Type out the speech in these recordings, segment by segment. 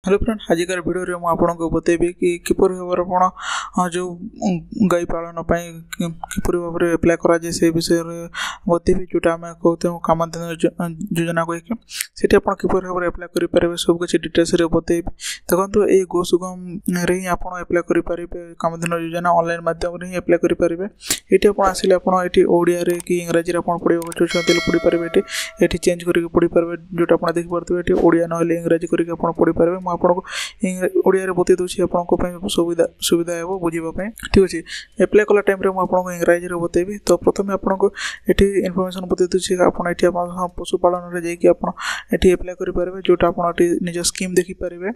Hello friend, आजिकार video में आपको बतेबी कि किपर भाव आप जो गाई पालन किपर भाव में एप्लाय कराए से विषय बतेबी जोटा आम कहते हैं कामधेनु योजना कहीकि सीट आप किपर भाव में एप्लाय करेंगे सब किसी डिटेल्स बतेबी। देखो ये गो सुगम ही आप एप्लाय करेंगे कामधेनु योजना ऑनलाइन माध्यम ही एप्लाय करेंगे। ये आप आसिले ये ओडिया कि इंग्राजी आप पढ़ा चाहते पढ़ी पारे ये चेंज करके पढ़ी पारे जोटा आप देखिए ये ओडिया ना इंग्राजी करके पढ़ी पारे। आपको ओडिया बतई दूसरी आपको सुविधा सुविधा हे बुझापी ठीक अच्छे। एप्लाय कला टाइम आपको इंग्राजी बतेबी। तो प्रथम आपको ये इनफर्मेशन बतई दूसरी आप पशुपालन में जाकि ये एप्लाय करेंगे जोटा आप निज स्कीम देखिपारे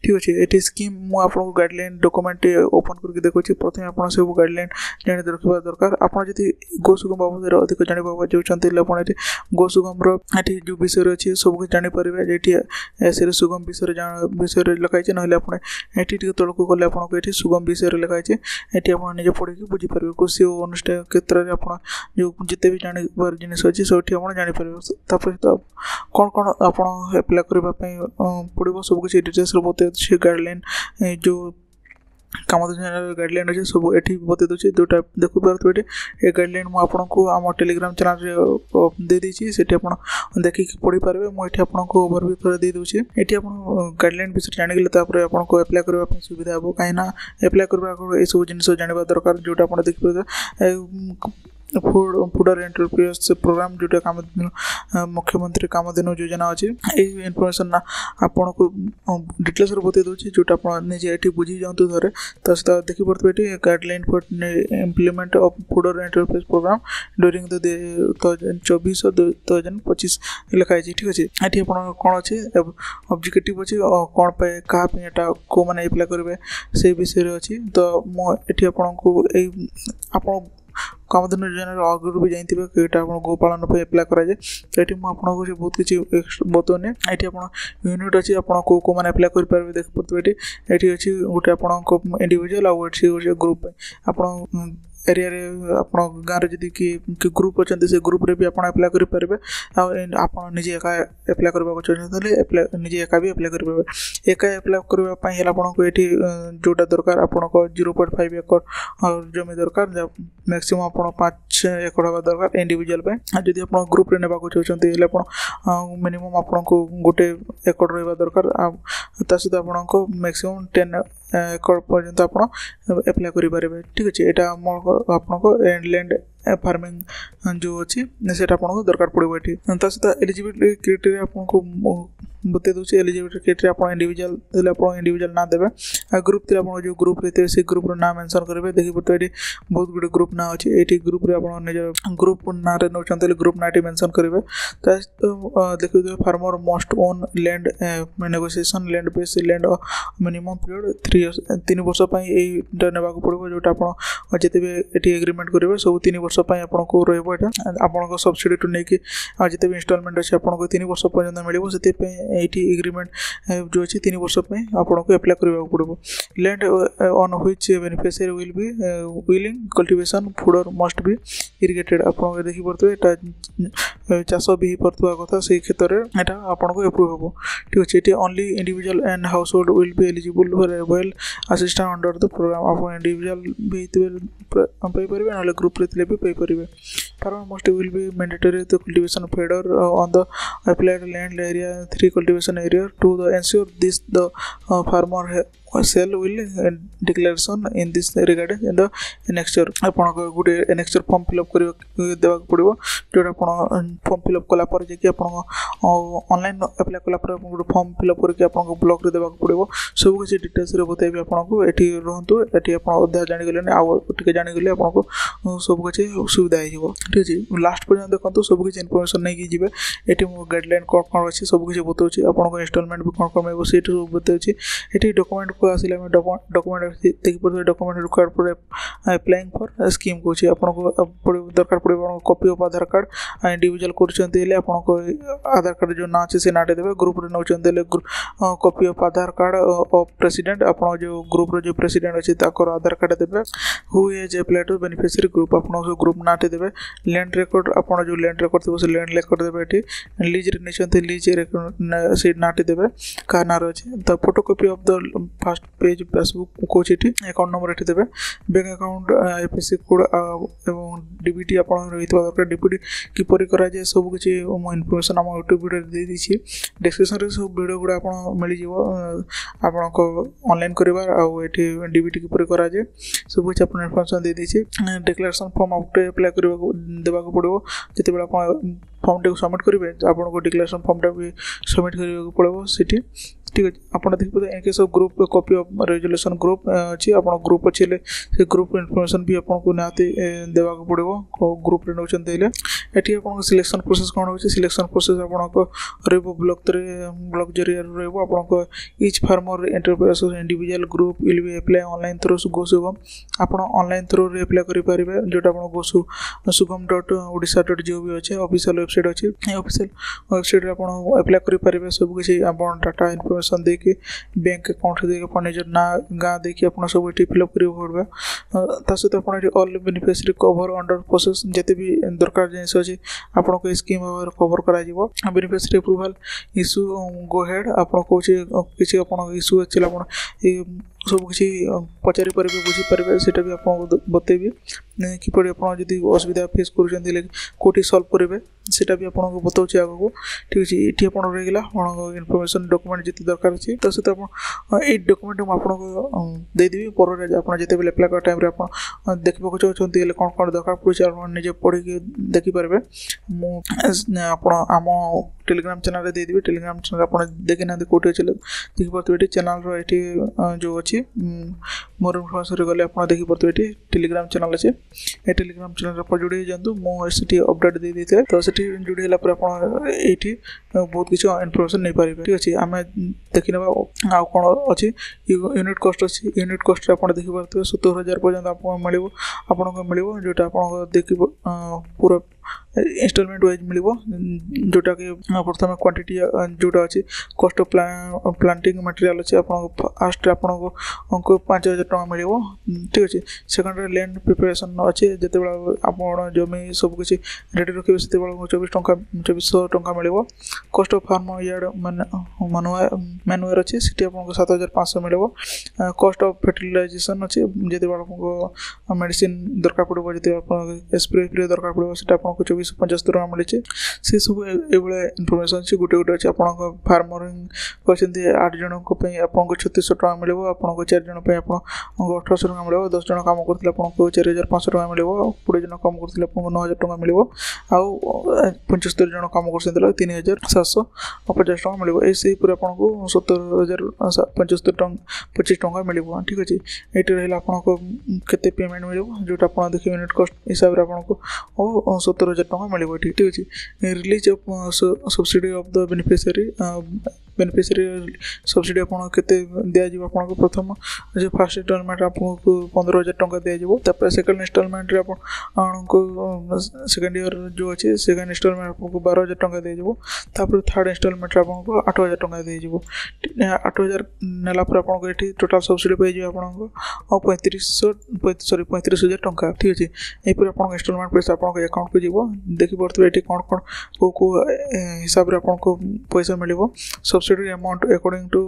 ठीक अच्छे। ये स्कीम मुझे गाइडलाइन डॉक्यूमेंट ओपन करके देखुची। प्रथम आप सब गाइडलाइन जान रखा दरकार। आपड़ जब गोसुगम बाबद अधिक जानवा चाहते गोसुगम जो विषय अच्छी सब कुछ जानीपारे ये सुगम विषय लिखाई ना ये तौक गले आपको ये सुगम विषय लिखाई ये आप निजे पढ़ी बुझीपारे। कृषि और अनुष्ठान क्षेत्र में आप जो जिते भी जानवर जिनस अच्छी सब आप जानीपारे। कौन कौन आप एप्लाय करने पड़ो सब किसी डिटेल्स बतई गाइडलाइन जो कामधेनु गाइडलाइन अच्छे सब ये बतई दूसरी जोटा देखो पारे ये गाइडलाइन मुझे आम टेलीग्राम चैनल दे देती से देखिए पढ़ी पारे। मुझे आपको ओवरव्यू थोड़ा दे दूसरी ये आप गाइडलाइन विषय जानिगले आपको एप्लाय करने सुविधा हे कहीं एप्लाय करने सब जिन जानवा दरकार जोटा आप देखिए फूडर एंटरप्राइज प्रोग्राम जोटा कामधेनु मुख्यमंत्री कामधेनु योजना अच्छी ये इनफर्मेशन आपको डिटेल्स बतई दूसरी जोटा आप निजे ये बुझी जातु थे। तो देखी पारे ये guideline for implement of fodder enterprise programme during 2024-2025 लिखाई ठीक अच्छे। ये कौन अच्छे ऑब्जेक्टिव अच्छे कौन पे क्या को मैंने एप्लाय करेंगे से विषय अच्छी। तो मुझे आपको कामधेनु योजना आगुरी भी जानते हैं कि गोपालन पर एप्लाय कराए। तो ये मुझे बहुत किसी बतौनी ये आप यूनिट अच्छी आपको को मैंने एप्लाय करेंगे देख पारे ये अच्छी गोटे आप इंडिविजुअल आउे ग्रुप आप एरिया आप गाँव में जदि कि ग्रुप अच्छा से ग्रुप रे भी आप एप्लाय करेंगे। आप निजे एका एप्लाय करने चाहते निजे एका भी एप्लाय करेंगे। एका एप्लाय करने आपको ये जोटा दरकार आपको 0.5 एकड़ जमी दरकार मैक्सिमम आप 5 एकड़ हवा दरकार इंडिविजुअल जदि आप ग्रुप रे नेबा चाहते मिनिमम आपको गोटे एकड़ रहा दरकार सहित आपको मैक्सिमम 10 एकड़ पर्यंत आप एप्लाय करेंगे ठीक अच्छे। यहाँ आपको लैंड फार्मिंग जो अच्छी से आपको दरकार पड़ो ये सहित एलिजिबिलिटी क्राइटेरिया आपको बतई दूसरी। एलिजिबिलिटी क्राइटेरिया आप इंडिविजुअल आप इंडिविजुअल ना देवे ग्रुप थे आप जो ग्रुप रही से ग्रुप ना मेंशन करेंगे। देखिए पारे ये बहुत गुड ग्रुप ना अच्छी ये ग्रुप रे आप निज ग्रुप ना नौ चाहते ग्रुप ना मेंशन करेंगे। तो देखिए farmer must own land negotiation land base land minimum period 3 वर्ष ये ना पड़ो जोटा आप जिते भी ये एग्रीमेंट करेंगे सब 3 वर्ष आपको रहा सब्सिडी टू नहीं जिते भी इंस्टॉलमेंट अच्छे आपको 3 वर्ष पर्यंत मिले से एग्रीमेंट जो अच्छी 3 वर्ष आपको एप्लाय करने पड़ो। Land on which beneficiary will be willing cultivation fodder must be irrigated आप देखी पारे चाष भी पार्था कथा से क्षेत्र में यहाँ आपको एप्रूव हम ठीक अच्छे। ये only individual and household will be eligible for well assistance under the programme आप इंडिविजुअल भी पाइपर ना ग्रुप रे भी पाइपर। Farmer must will be mandatory the cultivation fodder on the applied land area 3 cultivation area to the ensure this the farmer shall will declaration in this regarding in the next year आपको गोटे next year form fill up कर देवा पड़ो जोटा आप form fill up कलापर जी online apply कलापर गोटे form fill up करके आपको ब्लॉक रे देवा पड़ो सब किसी डिटेल्स बताइबी आपको ये रुहतु ये आप अधा जानीगले आउ टे जानीगले आपको सब किसी सुविधा हो ठीक अच्छे। लास्ट पर्यटन देखो सब किसी इनफर्मेशन नहीं जी ये गाइडलाइन कौन कौन अच्छी सब किसी बताऊँगी आपको इंस्टॉलमेंट भी कौन कौन मिले से सब बताऊँगी। ये डॉक्यूमेंट को आसिले डॉक्यूमेंट देखी पारे document required for applying for scheme को आपको दरकार पड़ो copy of Aadhaar card individual करको आधार कार्ड जो ना अच्छे से नाटे देवे ग्रुप रे नौचंते copy of Aadhaar card of president आप जो ग्रुप रो जो प्रेसिडेंट अच्छे आधार कार्ड देवे who is apply to beneficiary group आप ग्रुप नाटे देवे। लैंड रिकॉर्ड आप जो लैंड रिकॉर्ड थी लैंड रिकॉर्ड देवे ये लीज रे नहीं लीज मैंने से नाटी देवे क्या नार अच्छे the photocopy of the first page passbook कौच ये अकाउंट नंबर ये देवे बैंक अकाउंट आईएफएससी कोड एवं डीबीटी आपन रहितबा दरकार डीबीटी किपरि करा जाय सब किछि इनफॉरमेशन हम यूट्यूब वीडियो दे दी डिस्क्रिप्शन रे सब वीडियो गुड़ा आपन मिल जिवो आपन को ऑनलाइन करबा आ एठी डीबीटी किपरि करा जाय सब किछि आपन इनफॉरमेशन दे दी डिक्लेरेशन फॉर्म आपटे अप्लाई करबा देबा को पड़ो जते बेला आपन फॉर्म टे सबमिट करेंगे आपन को डिक्लेरेशन फॉर्म टा भी सबमिट करबा पड़ो सिटी ठीक है आपन देखिए इन case of group copy of resolution group अछि आपन ग्रुप अछि ले से ग्रुप इन्फॉर्मेशन भी आपन को नाते देबा को पड़ो ग्रुप रे नोचन देले एठी आपन सिलेक्शन प्रोसेस कोन होछि सिलेक्शन प्रोसेस आपन को रेबो ब्लॉक जरिया रेबो आपन को each farmer enterprise individual group will be apply online through go सुगम आपन ऑनलाइन थ्रू रे अप्लाई करि परिबे जोटा आपन गो sugam.odisha.gov अछि ऑफिशियल वेबसाइट अछि ऑफिशियल वेबसाइट रे आपन अप्लाई करि परिबे सब किछि आपन डाटा इन्फॉर्मेशन दे के बैंक अकाउंट दे के अपन निज ना गां दे के अपन सब एटी फिल अप करि पड़बे ता सहित अपन एटी all beneficiary cover under process जते भी दरकार जिनिस अछि आपन को स्कीम कवर करा जिवो बेनिफिशियरी अप्रूवल इशू गो हेड आपन को किछि आपन इशू अछि आपन सब किसी पचारि परिबे बुझी परिबे सेटा भी आपन बतेबी किपरि आपन जदी असुविधा फेस करूछन ले कोठी सॉल्व करिवे सेटा भी आपन को बताउछि आगो ठीक अछि एठी आपन रहिला आपन इन्फॉर्मेशन डॉक्यूमेंट जति दरकार अछि त से आपन ए डॉक्यूमेंट हम आपन को दे देबी पर आपन जते बेले अप्लाई कर टाइम रे आपन देखबो को चाहछन्ती ले कोन दरकार पड़ुछि आपन निजे पढि के देखि परिबे मु आपन आम टेलीग्राम चैनल रे दे देबी टेलीग्राम चैनल आपन देखि ना कोठी चले देखि परतो एठी चैनल रो एठी जो अछि मोर इन्फॉर्मेशन गले आपन देखि परतो एठी टेलीग्राम चैनल अछि ए टेलीग्राम चैनल पर जुड़ी जंतु मो सिटी अपडेट दे देते तो सिटी जुड़ी हला पर आपन एठी बहुत किछ इन्फॉर्मेशन नै पारिबे ठीक अछि हमें देखिनबा आ कोन अछि यूनिट कॉस्ट अछि यूनिट कॉस्ट आपन देखि परतो 70000 पर्यंत आपन मिलिबो आपन को मिलिबो जोटा आपन देखि पूरा इंस्टॉलमेंट वाइज मिलिबो जोटा के प्रथम क्वांटिटी जोटा अछि कॉस्ट ऑफ प्लांटिंग मटेरियल अछि आपन फर्स्ट आपन को 5000 टका मिलिबो ठीक अछि सेकंड लैंड प्रिपरेशन अछि जते बेला आपन जमी सब किछि रेडी रखिबे सेते बेला 2400 टका मिलिबो cost of farmyard manure अछि सिटी आपन को 7500 मिलिबो कॉस्ट ऑफ फर्टिलाइजेशन अछि जते बेला आपन को मेडिसिन दरकार पड़बो जते आपन स्प्रे दरकार पड़बो सेटा आपन को 2475 टका मिले से सब एबले इन्फॉर्मेशन अछि गुटे गुटे अछि आपन को फार्मरिंग कहछन्ती 8 जन को पे आपन को 3600 टका मिलेबो आपन को 4 जन पे आपन को 1800 टका मिलेबो 10 जन काम करथिले आपन को 4500 टका मिलेबो 20 जन काम करथिले आपन को 9000 टका मिलेबो आ 75 जन काम करथिले 3750 टका मिलेबो एसे पूरा आपन को 70075 टका 25 टका मिलेबो ठीक अछि एटी रहला आपन को केते पेमेंट मिलेबो जोटा आपन देखि यूनिट कॉस्ट हिसाब रे आपन को 70000 टका मिलेबो ठीक अछि release of subsidy of the beneficiary subsidy आपन केते दिया जिवो आपन को प्रथम जे फर्स्ट इंस्टॉलमेंट आपन को 15000 टका दिया जिवो तापर सेकंड इंस्टॉलमेंट रे आपन को सेकंड ईयर जो अछि सेकंड इंस्टॉलमेंट आपन को 12000 टका दिया जिवो तापर थर्ड इंस्टॉलमेंट रे आपन को 8000 टका दिया जिवो 8000 नेला पर आपन को एठी टोटल सब्सिडी पे जिवो आपन को 35000 टका ठीक अछि ए पर आपन इंस्टॉलमेंट पैसा आपन को अकाउंट पे जिवो देखि परतो एठी कोन को हिसाब रे आपन को पैसा मिलिबो subsidy amount according to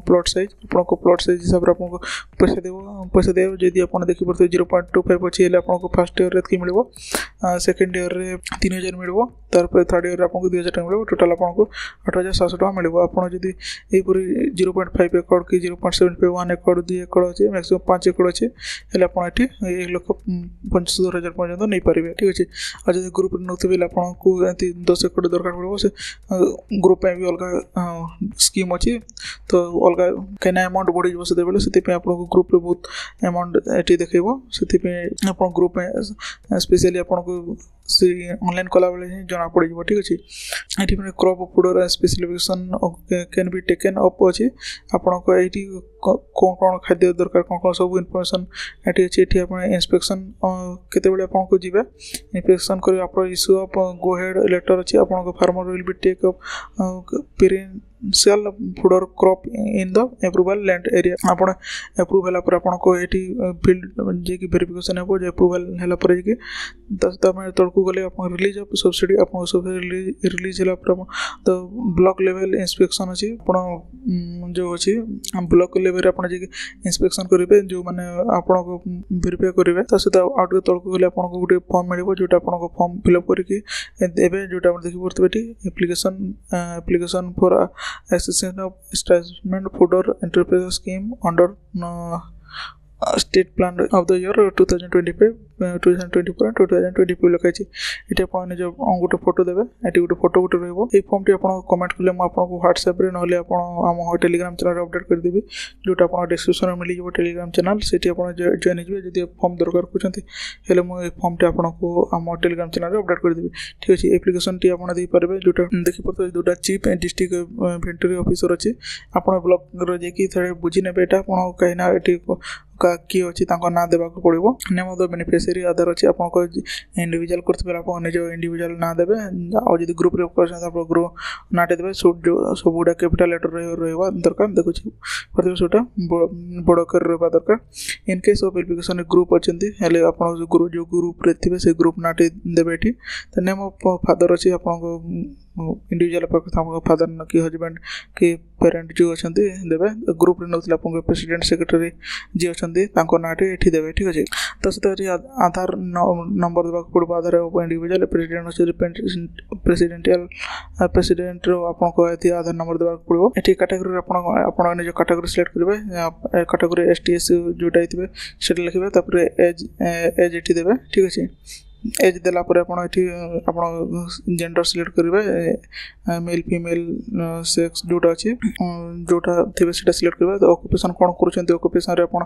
plot size आपन को प्लॉट साइज हिसाब रे आपन को पैसा देबो जदी आपन देखि परतो 0.25 अछि ले आपन को फर्स्ट ईयर रे की मिलिबो सेकंड ईयर रे 3000 मिलिबो तार पर थर्ड ईयर रे आपन को 2000 टका मिलिबो टोटल आपन को 8700 टका मिलिबो आपन जदी ए पूरी 0.5 एकड़ की 0.7 एकड़ 2 एकड़ अछि मैक्सिमम 5 एकड़ अछि हेले आपन एठी 1,75,000 पर्यंत नै परिबे ठीक अछि आ जदी ग्रुप नथबे आपन को 10 एकड़ दरकार पड़बो से ग्रुप पे भी अलगा स्कीम अछि तो अलगा केना अमाउंट बढ़ि जबो से देबले सेति पे आपन को ग्रुप रे बहुत अमाउंट एठी देखैबो सेति पे आपन ग्रुप में स्पेशली आपन को से ऑनलाइन कला बेले जना पड़ जबो ठीक अछि एठी में crop fodder specification can be taken up अछि आपन को एठी कौन खाद्य दरकार कौन सब इनफॉरमेशन एटी अच्छी एटी आप इंस्पेक्शन केतेबेले आपको जीवे इंस्पेक्शन कर आप issue of go head letter अच्छी आपको farmer will be take up perennial fodder crop in the approval land area आपण एप्रूवल पर आपको एटी फील्ड जे की वेरिफिकेशन हो जे एप्रूवल हैला पर जे तमे तळकू गले आपण रिलीज ऑफ सब्सिडी आपण सब्सिडी रिलीज हैला पर तो ब्लॉक लेवल इंस्पेक्शन अछि आपण जो अछि ब्लॉक लेवल आपण जे इंस्पेक्शन करिवे जो माने आपण को वेरीफाई करिवे त सहित आउट के तळकू गले आपण को गुटे फॉर्म मिलिबो जोटा आपण को फॉर्म फिल अप करके देबे जोटा आपण देखि परतबे टी application for assessment of establishment fooder enterprise scheme under state plan of the year 2025 2024 and 2025 लिखा अछि एटी आपण ने जो गोटे फोटो देबे एटी गोटे फोटो गोटे रहबो ए फॉर्म टी आपण कमेंट करले म आपण को WhatsApp रे नहले आपण हम टेलीग्राम चैनल रे अपडेट कर देबी जोटा आपण डिस्क्रिप्शन में मिली जो टेलीग्राम चैनल सेठी आपण जॉइन हिबे जदी फॉर्म दरकार कुचंती हेले म ए फॉर्म टी आपण को हम टेलीग्राम चैनल रे अपडेट कर देबी ठीक अछि एप्लीकेशन टी आपण देई परबे जोटा देखि परतो जोटा cheap and district inventory officer अछि आपण ब्लॉक रो जे की थोड़े बुझी नेबे एटा आपण कहिना एटी का की अछि तांको ना देबा को पड़िबो नेम ऑफ द बेनिफिशियरी आधार अछि आपन को इंडिविजुअल करतबे आपन ने जो इंडिविजुअल ना देबे आ जदी ग्रुप रे करछन आपन ग्रुप नाटे देबे सब गुडा कैपिटल लेटर रहबा दरकार देखु छी प्रति सोटा बड़ कर रहबा दरकार in case of application group अछंती हेले आपन जो ग्रुप रे थिबे से ग्रुप नाटे देबे ठी त नेम ऑफ फादर अछि आपन को इंडिविजुअल पर फादर न की हस्बैंड की पेरेंट जो अछंती देबे ग्रुप रे नथला आपन प्रेसिडेंट सेक्रेटरी जे अछंती तांको नाटे एठी देबे ठीक अछि त सतरी आधार नंबर देबा पड़बो आधार इंडिविजुअल प्रेसिडेंट अछि प्रेसिडेंट रो आपन को एथि आधार नंबर देबा पड़बो एठी कैटेगरी आपन जो कैटेगरी सिलेक्ट करबे कैटेगरी एसटीएस जोटा हितबे सेट लिखबे तापर एज एठी देबे ठीक अछि एज देला पर आपण एठी आपण जेंडर सिलेक्ट करिवे मेल फीमेल सेक्स जोटा अछि जोटा थिबे सेटा सिलेक्ट करिवे तो ऑक्युपेशन कोन करूछन्ती ऑक्युपेशन रे आपण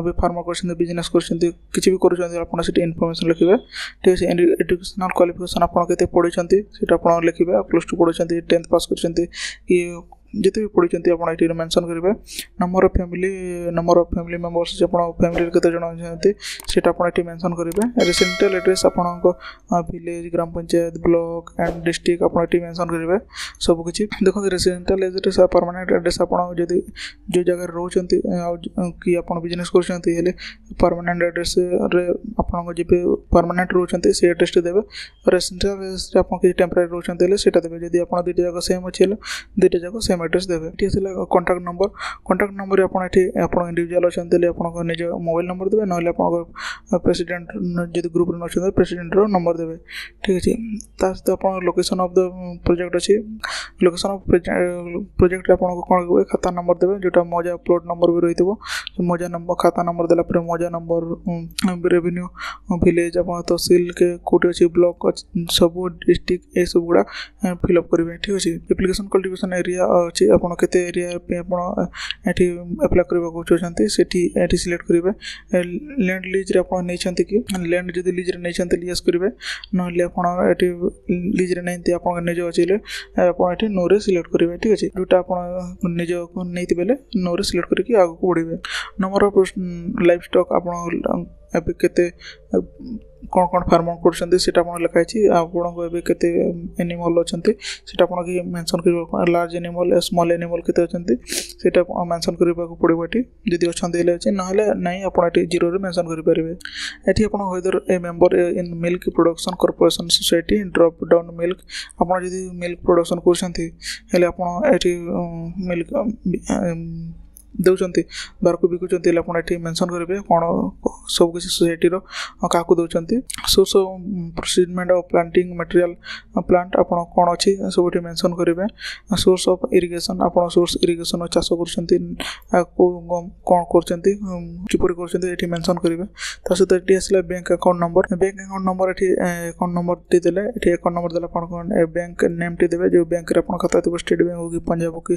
अबे फार्मर करछन्ती बिजनेस करछन्ती किछि भी करूछन्ती आपण सेटा इन्फॉर्मेशन लिखिबे ठीक अछि एजुकेशनल क्वालिफिकेशन आपण केते पढिछन्ती सेटा आपण लिखिबे +2 पढिछन्ती 10th पास करछन्ती कि जिते भी पढ़ी आप मेंशन करेंगे नंबर ऑफ फैमिली मेंबर्स आप फैमिली केते जण अछंती सेटा आप मेंशन करेंगे रेसिडेंशियल एड्रेस आप village gram panchayat block and district आप मेंशन करेंगे सब किछि देखो रेसिडेंशियल एड्रेस परमानेंट एड्रेस आप जो जगह रोचंती कि आप बिजनेस करछंती हेले परमानेंट एड्रेस रे आपन जे परमानेंट रोचंती से एड्रेस देबे रेसिडेंशियल एड्रेस रे आप कि टेम्परेरी रोचंती हेले सेटा देबे जदी आप दुटा जगह सेम अछि हेले दुटा जगह सेम एड्रेस देबे एठी असला कांटेक्ट नंबर आपण एठी आपण इंडिविजुअल अछंते ले आपण निज मोबाइल नंबर देबे नले आपण प्रेसिडेंट जदी ग्रुप रे अछंते प्रेसिडेंट रो नंबर देबे ठीक अछि तास तो आपण लोकेशन ऑफ द प्रोजेक्ट अछि लोकेशन ऑफ प्रोजेक्ट रे आपण कोन होय खाता नंबर देबे जोटा मौजा प्लॉट नंबर भी रहितबो मौजा नंबर खाता नंबर देला पर मौजा नंबर रेवेन्यू विलेज आपण तहसील के कोटे अछि ब्लॉक सब डिस्ट्रिक्ट ए सब गुडा फिल अप करबे ठीक अछि एप्लीकेशन कल्टीवेशन एरिया अछि आपण केते एरिया पे आपण एठी अप्लाई करबा को चाहछंती सेठी एठी सिलेक्ट करिवे लैंड लीज रे आपण नै छंती कि लैंड जदी लीज रे नै छंती लीज करिवे नले आपण एठी लीज रे नैती आपण नै जो अछिले आपण एठी नो रे सिलेक्ट करिवे ठीक अछि जोटा आपण नै जो नैती बेले नो रे सिलेक्ट करके आगु को बढ़िवे नंबर ऑफ लाइफ स्टॉक आपण एबे केते कोन फार्मर करछंती सेटा आपण लिखा अछि आपण को एबे केते एनिमल अछंती सेटा आपण के मेंशन करबा लार्ज एनिमल स्मॉल एनिमल केते अछंती सेटा मेंशन करबा को पड़बो एठी जदी अछंती हेले अछि नहले नै आपण एठी जीरो रे मेंशन करि परिबे एठी आपण whether a member in milk production corporation society drop down milk आपण जदी मिल्क प्रोडक्शन करछंती हेले आपण एठी मिल्क दौचंती बार को बिकुचंती ले आपण एठी मेंशन करबे कोन सब किसी सोसाइटी रो काकू दौचंती source of procurement of planting material plant आपण कोन अछि सब एठी मेंशन करबे सोर्स ऑफ इरिगेशन आपण सोर्स इरिगेशन चाष करचंती को कोन करचंती किपरि करचंती एठी मेंशन करबे त सते एठी असला बैंक अकाउंट नंबर एठी अकाउंट नंबर टी देले एठी अकाउंट नंबर देला आपण कोन बैंक नेम टी देबे जो बैंक रे आपण खाता तो स्टेट बैंक हो कि पंजाब हो कि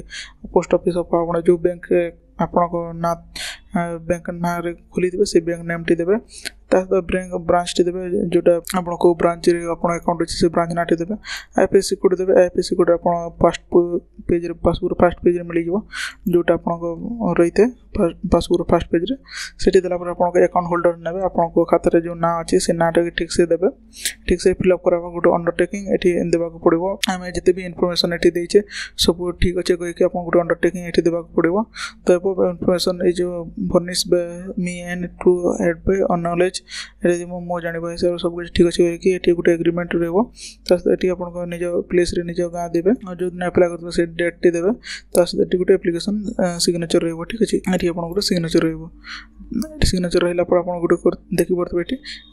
पोस्ट ऑफिस ऑफ आपण जो बैंक आपण को ना बैंक ना रे खुली दिबे से बैंक नेम टी देबे ब्रांच देवे जोटा आप ब्रांच आप अकाउंट अच्छे से ब्रांच नाटी देवे आईपीएससी कोड देवे आईपीएससी कोड आप first page passbook first page मिल जोटा आप रही थे पासबुक फर्स्ट पेज से देला आप अकाउंट होल्डर ने आपको खातार जो ना अच्छे से नाटा ठीक से देवे ठीक से फिलअप करा गोटे अंडरटेकिंग ये देवाक पड़ो आम जिते भी इनफर्मेशन ये देचे सब ठीक अच्छे कहीकि आप गोटे अंडरटेकिंग ये देवाक पड़ो तो इनफर्मेशन ये जो furnish me and to head by knowledge ये मो जानवा हिसाब से सब कुछ ठीक अच्छे कि ये गोटे एग्रीमेंट रही आप निज प्लेस निज गाँ देवे और जो दिन अप्लाई करते से डेट टी देवे तो गोटे एप्लिकेशन सिग्नेचर रही ठीक अच्छे ये आप गोटे सिग्नेचर सिग्नेचर रहा आप गोटे देखिपे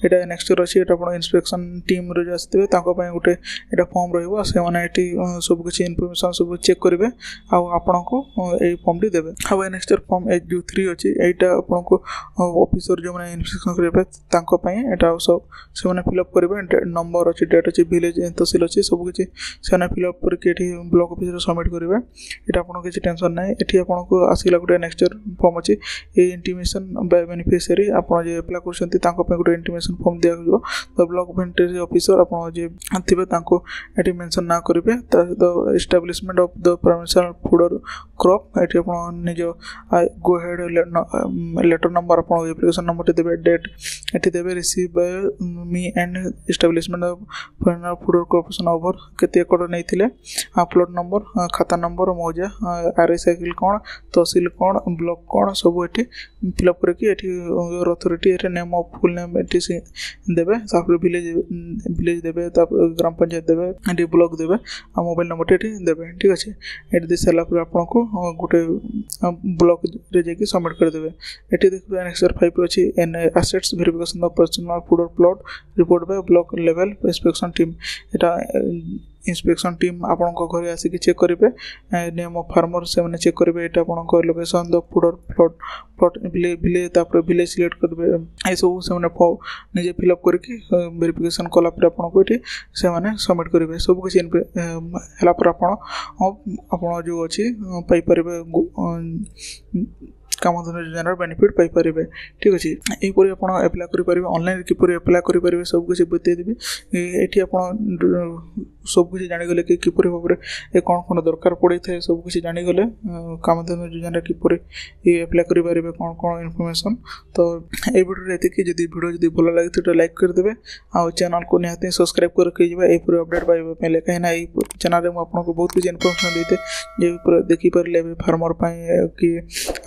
ये नेक्स्ट अच्छी आप इंस्पेक्शन टीम जो आसते गोटे ये फॉर्म रही सब किसी इनफर्मेशन सब चेक करेंगे आपन को ये फॉर्म टी देवे हाँ नेक्स्ट फॉर्म जो 3 अच्छी यहाँ आपको ऑफिसर जो मैंने इंस्पेक्शन करेंगे यहाँ सब से फिलअप करेंगे नंबर अच्छी डेट अच्छी विलेज तहसील अच्छी सब किसी से फिलअप करके ब्लॉक ऑफिस सबमिट करेंगे ये आप किसी टेंशन ना ये आपको आसला गोटे नेक्स्ट फॉर्म अच्छी ये इंटीमेशन बाय बेनिफिशियरी आप अप्लाई कर गोटे इंटीमेशन फॉर्म दिया तो ब्लॉक बेनिफिशियरी ऑफिसर आप थे ये मेंशन ना करेंगे the establishment of the perennial fodder crop ये आप निज गो हेड लेटर नंबर आप एप्लिकेशन नंबर देवे डेट ये देवे receive by me and establishment of perennial fodder corporation over केते एकड़ नहीं प्लॉट नंबर खाता नंबर मौजा आरआई साइकिल कौन तहसील कौन ब्लॉक कौन सब ये फिलअप करके authority name of full name ये देवे विलेज देवे ग्राम पंचायत देवे ये ब्लॉक देवे और मोबाइल नंबर ये देवे ठीक अच्छे ये दे सारापर आपको गोटे ब्लॉक जाकि सबमिट करदेवे ये देखिए नेक्स्ट 5 अच्छी an assets verification of personal fodder plot report by block level inspection team यहाँ इंस्पेक्शन टीम आपण घर आसिक चेक करेंगे नेम ऑफ फार्मर से मैंने चेक करेंगे ये आप location the fodder plot village village select करेंगे ये सब से निजे फिलअप करके वेरिफिकेशन कलापर आपको ये से सबमिट करेंगे सब किसी आप जो अच्छी पाइपर कामधेनु योजनार बेनिफिट पाइपर ठीक अच्छे यहीपर आप एप्लाय करेंगे ऑनलाइन किपर एप्लाय करेंगे सब किसी बतईदेवी ये आप सब किसी जानीगले कि किपर भाव में कौन कौन दरकार पड़े थे सब किसी जानीगले कामधेनु योजना किपर ये एप्लाय करेंगे कौन कौन इनफर्मेशन तो ये वीडियो ये जब वीडियो भल लगे तो लाइक करदे आ चैनल को निहाती सब्सक्राइब करके यहीपर अपडेट पाइबा कहीं चैनल में आपको बहुत किसी इनफर्मेशन देते ये देखिपारे फार्मर कि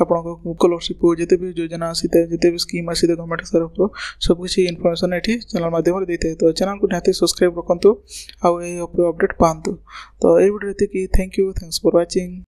आप स्कॉलरशिप जिते भी योजना आसी था जिते भी स्कीम आसी गवर्नमेंट तरफ सब किसी इनफर्मेशन ये चैनल माध्यम देते तो चैनल को निहाती सब्सक्राइब रखु आउ अपडेट पातु तो ये video thank you thanks for watching.